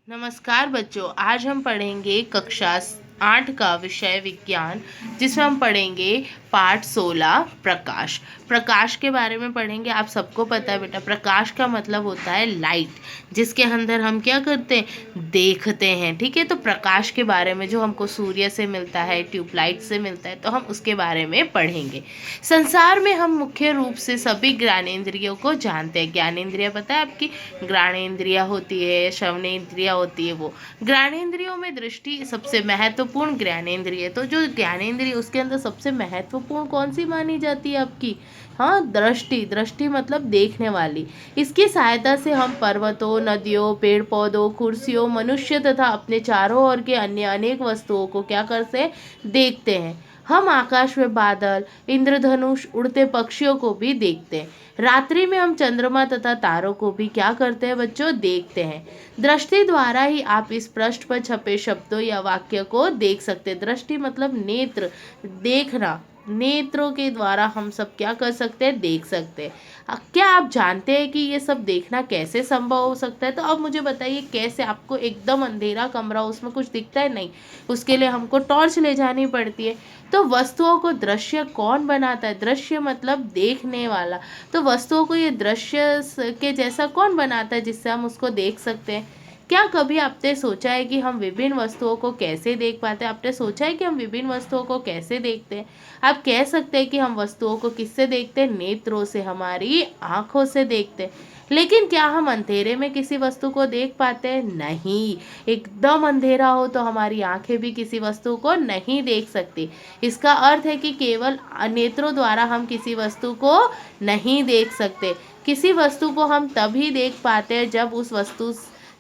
नमस्कार बच्चों, आज हम पढ़ेंगे कक्षा 8 का विषय विज्ञान, जिसमें हम पढ़ेंगे पाठ 16 प्रकाश। प्रकाश के बारे में पढ़ेंगे। आप सबको पता है बेटा, प्रकाश का मतलब होता है लाइट, जिसके अंदर हम क्या करते हैं, देखते हैं। ठीक है, तो प्रकाश के बारे में जो हमको सूर्य से मिलता है, ट्यूबलाइट से मिलता है, तो हम उसके बारे में पढ़ेंगे। संसार में हम मुख्य रूप से सभी ज्ञानेंद्रियों को जानते हैं। ज्ञानेंद्रिय पता है आपकी, घ्राणेंद्रिय होती है, श्रवणेंद्रिय होती है। वो ज्ञानेंद्रियों में दृष्टि सबसे महत्वपूर्ण ज्ञानेंद्रिय। तो जो ज्ञानेंद्रिय, उसके अंदर सबसे महत्वपूर्ण कौन सी मानी जाती है आपकी? हाँ, दृष्टि। दृष्टि मतलब देखने वाली। इसकी सहायता से हम पर्वतों, नदियों, पेड़ पौधों, कुर्सियों, मनुष्य तथा अपने चारों ओर के अन्य अनेक वस्तुओं को क्या करते हैं, देखते हैं। हम आकाश में बादल, इंद्रधनुष, उड़ते पक्षियों को भी देखते हैं। रात्रि में हम चंद्रमा तथा तारों को भी क्या करते हैं बच्चों, देखते हैं। दृष्टि द्वारा ही आप इस पृष्ठ पर छपे शब्दों या वाक्य को देख सकते हैं। दृष्टि मतलब नेत्र, देखना। नेत्रों के द्वारा हम सब क्या कर सकते हैं, देख सकते हैं। क्या आप जानते हैं कि ये सब देखना कैसे संभव हो सकता है? तो अब मुझे बताइए कैसे। आपको एकदम अंधेरा कमरा, उसमें कुछ दिखता है नहीं, उसके लिए हमको टॉर्च ले जानी पड़ती है। तो वस्तुओं को दृश्य कौन बनाता है? दृश्य मतलब देखने वाला। तो वस्तुओं को ये दृश्य के जैसा कौन बनाता है, जिससे हम उसको देख सकते हैं? क्या कभी आपने सोचा है कि हम विभिन्न वस्तुओं को कैसे देख पाते हैं? आपने सोचा है कि हम विभिन्न वस्तुओं को कैसे देखते हैं? आप कह सकते हैं कि हम वस्तुओं को किससे देखते हैं? नेत्रों से, हमारी आंखों से देखते हैं। लेकिन क्या हम अंधेरे में किसी वस्तु को देख पाते हैं? नहीं। एकदम अंधेरा हो तो हमारी आंखें भी किसी वस्तु को नहीं देख सकती। इसका अर्थ है कि केवल नेत्रों द्वारा हम किसी वस्तु को नहीं देख सकते। किसी वस्तु को हम तभी देख पाते हैं जब उस वस्तु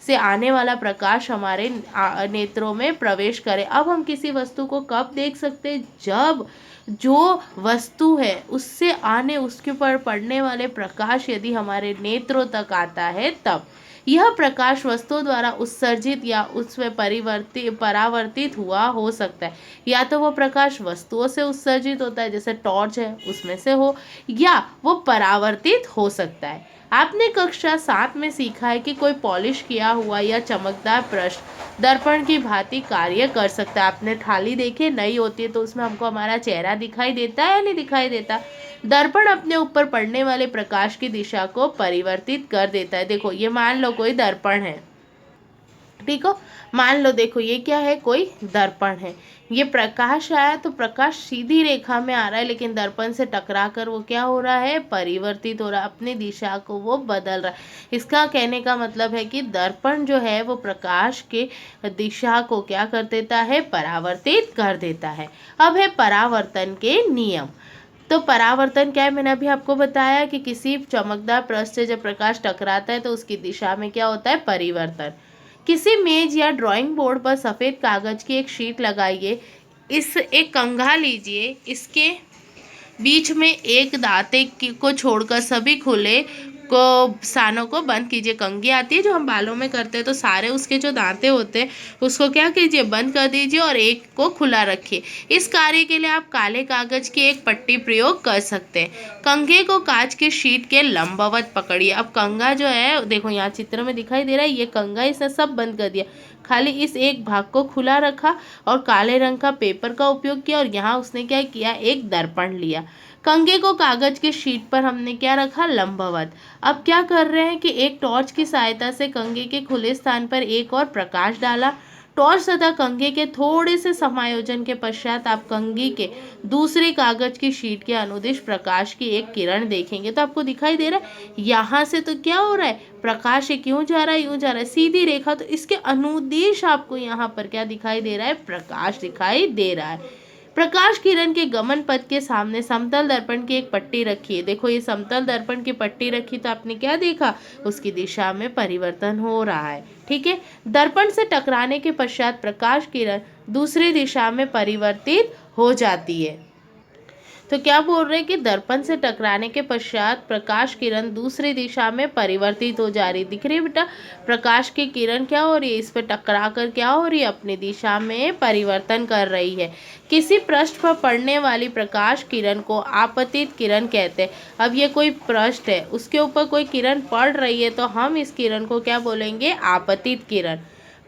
से आने वाला प्रकाश हमारे नेत्रों में प्रवेश करे। अब हम किसी वस्तु को कब देख सकते हैं? जब जो वस्तु है उससे आने, उसके ऊपर पड़ने वाले प्रकाश यदि हमारे नेत्रों तक आता है तब। यह प्रकाश वस्तुओं द्वारा उत्सर्जित या उसमें परावर्तित हुआ हो सकता है। या तो वो प्रकाश वस्तुओं से उत्सर्जित होता है, जैसे टॉर्च है उसमें से हो, या वो परावर्तित हो सकता है। आपने कक्षा 7 में सीखा है कि कोई पॉलिश किया हुआ या चमकदार पृष्ठ दर्पण की भांति कार्य कर सकता है। आपने थाली देखी नई होती है तो उसमें हमको हमारा चेहरा दिखाई देता है या नहीं दिखाई देता? दर्पण अपने ऊपर पड़ने वाले प्रकाश की दिशा को परिवर्तित कर देता है। देखो, ये मान लो कोई दर्पण है, ठीक हो, मान लो देखो ये क्या है, कोई दर्पण है। ये प्रकाश आया तो प्रकाश सीधी रेखा में आ रहा है, लेकिन दर्पण से टकरा कर वो क्या हो रहा है, परिवर्तित हो रहा है, अपनी दिशा को वो बदल रहा है। इसका कहने का मतलब है कि दर्पण जो है वो प्रकाश के दिशा को क्या कर देता है, परावर्तित कर देता है। अब है परावर्तन के नियम। तो परावर्तन क्या है, मैंने अभी आपको बताया कि किसी चमकदार पृष्ठ से जब प्रकाश टकराता है तो उसकी दिशा में क्या होता है, परिवर्तन। किसी मेज या ड्राइंग बोर्ड पर सफ़ेद कागज की एक शीट लगाइए। इस एक कंघा लीजिए, इसके बीच में एक दांते को छोड़कर सभी खुले को स्थानों को बंद कीजिए। कंघी आती है जो हम बालों में करते हैं, तो सारे उसके जो दांते होते हैं उसको क्या कीजिए, बंद कर दीजिए और एक को खुला रखिए। इस कार्य के लिए आप काले कागज की एक पट्टी प्रयोग कर सकते हैं। कंघे को कांच की शीट के लंबवत पकड़िए। अब कंघा जो है, देखो यहाँ चित्र में दिखाई दे रहा है, ये कंघा इसने सब बंद कर दिया, खाली इस एक भाग को खुला रखा और काले रंग का पेपर का उपयोग किया, और यहाँ उसने क्या किया, एक दर्पण लिया। कंघे को कागज की शीट पर हमने क्या रखा, लंबवत। अब क्या कर रहे हैं कि एक टॉर्च की सहायता से कंघे के खुले स्थान पर एक और प्रकाश डाला। टॉर्च तथा कंघे के थोड़े से समायोजन के पश्चात आप कंघी के दूसरे कागज की शीट के अनुदिश प्रकाश की एक किरण देखेंगे। तो आपको दिखाई दे रहा है यहाँ से तो क्या हो रहा है, प्रकाश क्यों जा रहा है, यूं जा रहा है, सीधी रेखा। तो इसके अनुदिश आपको यहाँ पर क्या दिखाई दे रहा है, प्रकाश दिखाई दे रहा है। प्रकाश किरण के गमन पथ के सामने समतल दर्पण की एक पट्टी रखिए। देखो ये समतल दर्पण की पट्टी रखी तो आपने क्या देखा, उसकी दिशा में परिवर्तन हो रहा है। ठीक है, दर्पण से टकराने के पश्चात प्रकाश किरण दूसरी दिशा में परिवर्तित हो जाती है। तो क्या बोल रहे हैं कि दर्पण से टकराने के पश्चात प्रकाश किरण दूसरी दिशा में परिवर्तित हो जा रही। दिख रही है बेटा, प्रकाश की किरण क्या हो रही है, इस पर टकरा कर क्या हो रही है, अपनी दिशा में परिवर्तन कर रही है। किसी पृष्ठ पर पड़ने वाली प्रकाश किरण को आपतित किरण कहते हैं। अब ये कोई पृष्ठ है, उसके ऊपर कोई किरण पड़ रही है तो हम इस किरण को क्या बोलेंगे, आपतित किरण।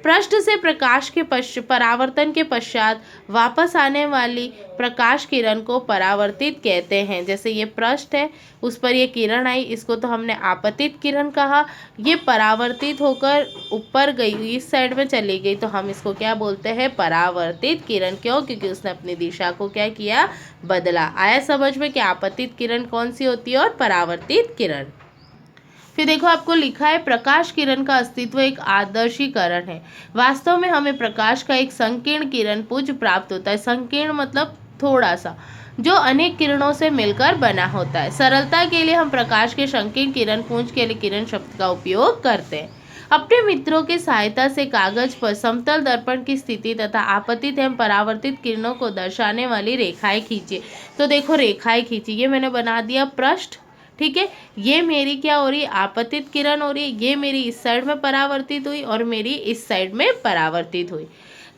पृष्ठ से प्रकाश के परावर्तन के पश्चात वापस आने वाली प्रकाश किरण को परावर्तित कहते हैं। जैसे ये पृष्ठ है, उस पर ये किरण आई, इसको तो हमने आपतित किरण कहा। ये परावर्तित होकर ऊपर गई, इस साइड में चली गई, तो हम इसको क्या बोलते हैं? परावर्तित किरण। क्यों? क्योंकि उसने अपनी दिशा को क्या किया? बदला। आया समझ में कि आपतित किरण कौन सी होती है और परावर्तित किरण। फिर देखो आपको लिखा है प्रकाश किरण का अस्तित्व एक आदर्शीकरण है। वास्तव में हमें प्रकाश का एक संकीर्ण किरण पुंज प्राप्त होता है। संकीर्ण मतलब थोड़ा सा, जो अनेक किरणों से मिलकर बना होता है। सरलता के लिए हम प्रकाश के संकीर्ण किरण पुंज के लिए किरण शब्द का उपयोग करते हैं। अपने मित्रों की सहायता से कागज पर समतल दर्पण की स्थिति तथा आपतित एवं परावर्तित किरणों को दर्शाने वाली रेखाएं खींचिए। तो देखो रेखाएं खींची, ये मैंने बना दिया पृष्ठ, ठीक है। ये मेरी क्या हो रही है? आपतित किरण हो रही है। ये मेरी इस साइड में परावर्तित हुई और मेरी इस साइड में परावर्तित हुई।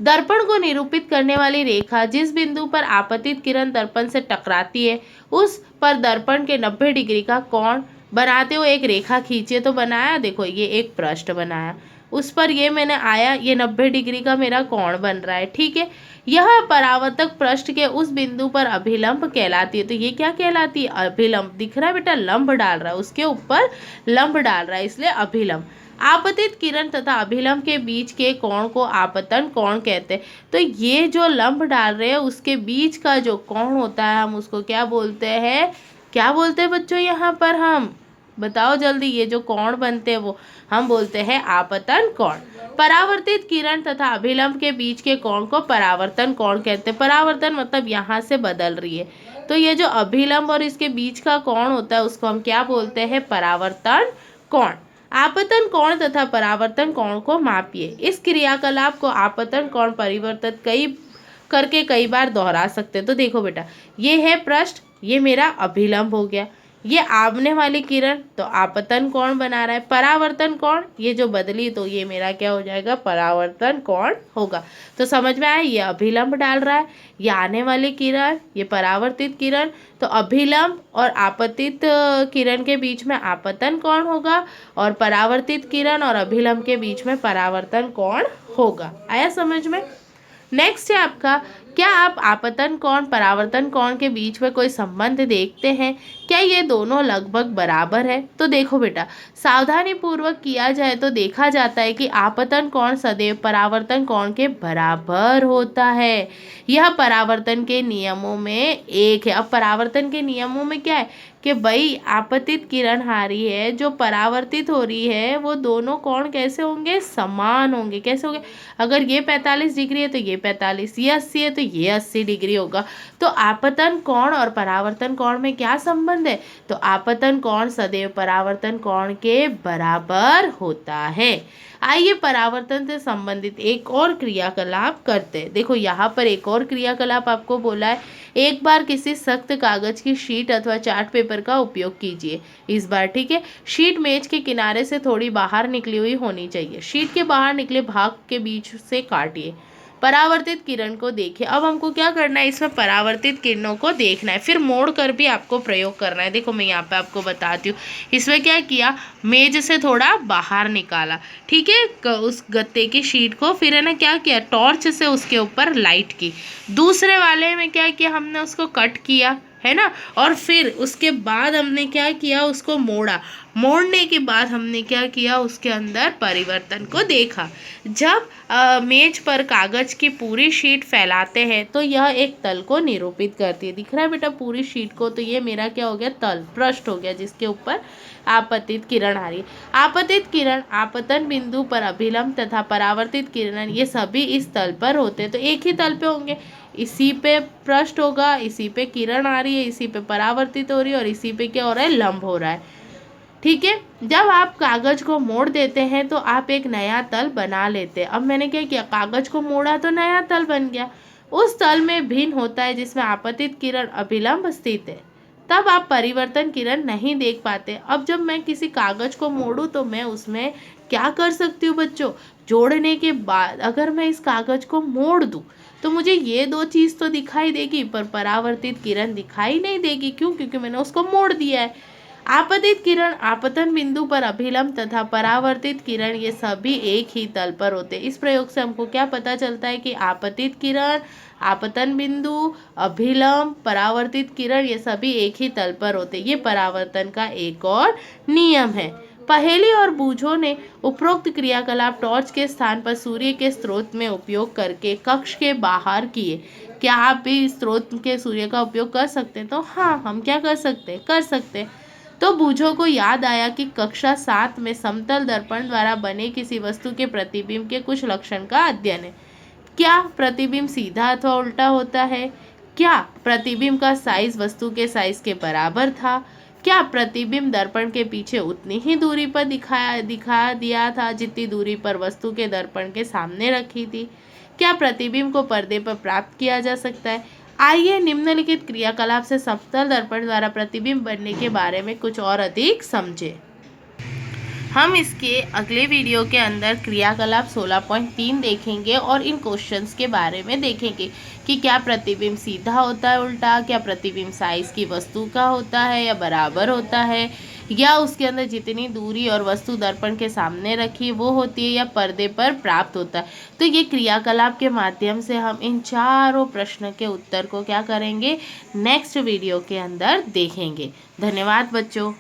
दर्पण को निरूपित करने वाली रेखा जिस बिंदु पर आपतित किरण दर्पण से टकराती है उस पर दर्पण के 90 डिग्री का कोण बनाते हुए एक रेखा खींचिए। तो बनाया, देखो ये एक पृष्ठ बनाया, उस पर ये मैंने आया, ये 90 डिग्री का मेरा कोण बन रहा है, ठीक है। यह परावर्तक पृष्ठ के उस बिंदु पर अभिलंब कहलाती है। तो ये क्या कहलाती है? अभिलंब। दिख रहा है बेटा? लंब डाल रहा है, उसके ऊपर लंब डाल रहा है, इसलिए अभिलंब। आपतित किरण तथा अभिलंब के बीच के कोण को आपतन कोण कहते हैं। तो ये जो लंब डाल रहे हैं उसके बीच का जो कोण होता है हम उसको क्या बोलते हैं? क्या बोलते हैं बच्चों? यहाँ पर हम बताओ जल्दी, ये जो कोण बनते हैं वो हम बोलते हैं आपतन कोण। परावर्तित किरण तथा अभिलंब के बीच के कोण को परावर्तन कोण कहते हैं। परावर्तन मतलब यहाँ से बदल रही है, तो ये जो अभिलंब और इसके बीच का कोण होता है उसको हम क्या बोलते हैं? परावर्तन कोण। आपतन कोण तथा परावर्तन कोण को मापिए। इस क्रियाकलाप को आपतन कोण परिवर्तित कई बार दोहरा सकते हैं। तो देखो बेटा, ये है पृष्ठ, ये मेरा अभिलंब हो गया, ये आमने वाली किरण तो आपतन कोण बना रहा है। परावर्तन कोण ये जो बदली तो ये मेरा क्या हो जाएगा? परावर्तन कोण होगा। तो समझ में आया? ये अभिलंब डाल रहा है, ये आने वाली किरण, ये परावर्तित किरण, तो अभिलंब और आपतित किरण के बीच में आपतन कोण होगा और परावर्तित किरण और अभिलंब के बीच में परावर्तन कोण होगा। आया समझ में? नेक्स्ट है आपका, क्या आप आपतन कोण परावर्तन कोण के बीच में कोई संबंध देखते हैं? क्या ये दोनों लगभग बराबर है? तो देखो बेटा, सावधानी पूर्वक किया जाए तो देखा जाता है कि आपतन कोण सदैव परावर्तन कोण के बराबर होता है। यह परावर्तन के नियमों में एक है। अब परावर्तन के नियमों में क्या है कि भाई आपतित किरण आ रही है, जो परावर्तित हो रही है, वो दोनों कोण कैसे होंगे? समान होंगे। कैसे होंगे? अगर ये 45 डिग्री है तो ये 45, ये 80 है तो ये 80 डिग्री होगा। तो आपतन कोण और परावर्तन कोण में क्या संबंध है? तो आपतन कोण सदैव परावर्तन कोण के बराबर होता है। आइए परावर्तन से संबंधित एक और क्रियाकलाप करते हैं। देखो यहाँ पर एक और क्रियाकलाप आपको बोला है, एक बार किसी सख्त कागज की शीट अथवा चार्ट पेपर का उपयोग कीजिए। इस बार, ठीक है, शीट मेज के किनारे से थोड़ी बाहर निकली हुई होनी चाहिए। शीट के बाहर निकले भाग के बीच से काटिए। परावर्तित किरण को देखिए। अब हमको क्या करना है? इसमें परावर्तित किरणों को देखना है, फिर मोड़ कर भी आपको प्रयोग करना है। देखो मैं यहाँ पे आपको बताती हूँ, इसमें क्या किया, मेज से थोड़ा बाहर निकाला, ठीक है, उस गत्ते की शीट को, फिर है ना क्या किया, टॉर्च से उसके ऊपर लाइट की। दूसरे वाले में क्या किया, हमने उसको कट किया, है ना, और फिर उसके बाद हमने क्या किया, उसको मोड़ा। मोड़ने के बाद हमने क्या किया, उसके अंदर परिवर्तन को देखा। जब मेज पर कागज की पूरी शीट फैलाते हैं तो यह एक तल को निरूपित करती है। दिख रहा है बेटा पूरी शीट को? तो ये मेरा क्या हो गया, तल, पृष्ठ हो गया, जिसके ऊपर आपतित किरण आ रही है। आपतित किरण आपतन बिंदु पर अभिलंब तथा परावर्तित किरण ये सभी इस तल पर होते हैं, तो एक ही तल पे होंगे। इसी पे पृष्ठ होगा, इसी पे किरण आ रही है, इसी पे परावर्तित हो रही है और इसी पे क्या हो रहा है, लंब हो रहा है, ठीक है। जब आप कागज को मोड़ देते हैं तो आप एक नया तल बना लेते हैं। अब मैंने क्या किया, कागज को मोड़ा तो नया तल बन गया। उस तल में भिन्न होता है जिसमें आपतित किरण अभिलंब स्थित है, तब आप परिवर्तन किरण नहीं देख पाते। अब जब मैं किसी कागज को मोड़ूं तो मैं उसमें क्या कर सकती हूँ बच्चों, जोड़ने के बाद अगर मैं इस कागज को मोड़ दूं तो मुझे ये दो चीज़ तो दिखाई देगी, पर परावर्तित किरण दिखाई नहीं देगी। क्यों? क्योंकि मैंने उसको मोड़ दिया है। आपतित किरण आपतन बिंदु पर अभिलंब तथा परावर्तित किरण ये सभी एक ही तल पर होते हैं। इस प्रयोग से हमको क्या पता चलता है कि आपतित किरण, आपतन बिंदु, अभिलंब, परावर्तित किरण ये सभी एक ही तल पर होते हैं। ये परावर्तन का एक और नियम है। पहेली और बूझो ने उपरोक्त क्रियाकलाप टॉर्च के स्थान पर सूर्य के स्रोत में उपयोग करके कक्ष के बाहर किए। क्या आप भी स्रोत के सूर्य का उपयोग कर सकते हैं? तो हाँ, हम क्या कर सकते हैं। तो बूझो को याद आया कि कक्षा 7 में समतल दर्पण द्वारा बने किसी वस्तु के प्रतिबिंब के कुछ लक्षण का अध्ययन है। क्या प्रतिबिंब सीधा अथवा उल्टा होता है? क्या प्रतिबिंब का साइज वस्तु के साइज के बराबर था? क्या प्रतिबिंब दर्पण के पीछे उतनी ही दूरी पर दिखा दिया था जितनी दूरी पर वस्तु के दर्पण के सामने रखी थी? क्या प्रतिबिंब को पर्दे पर प्राप्त किया जा सकता है? आइए निम्नलिखित क्रियाकलाप से समतल दर्पण द्वारा प्रतिबिंब बनने के बारे में कुछ और अधिक समझें। हम इसके अगले वीडियो के अंदर क्रियाकलाप 16.3 देखेंगे और इन क्वेश्चंस के बारे में देखेंगे कि क्या प्रतिबिंब सीधा होता है उल्टा, क्या प्रतिबिंब साइज की वस्तु का होता है या बराबर होता है, या उसके अंदर जितनी दूरी और वस्तु दर्पण के सामने रखी वो होती है या पर्दे पर प्राप्त होता है। तो ये क्रियाकलाप के माध्यम से हम इन चारों प्रश्न के उत्तर को क्या करेंगे, नेक्स्ट वीडियो के अंदर देखेंगे। धन्यवाद बच्चों।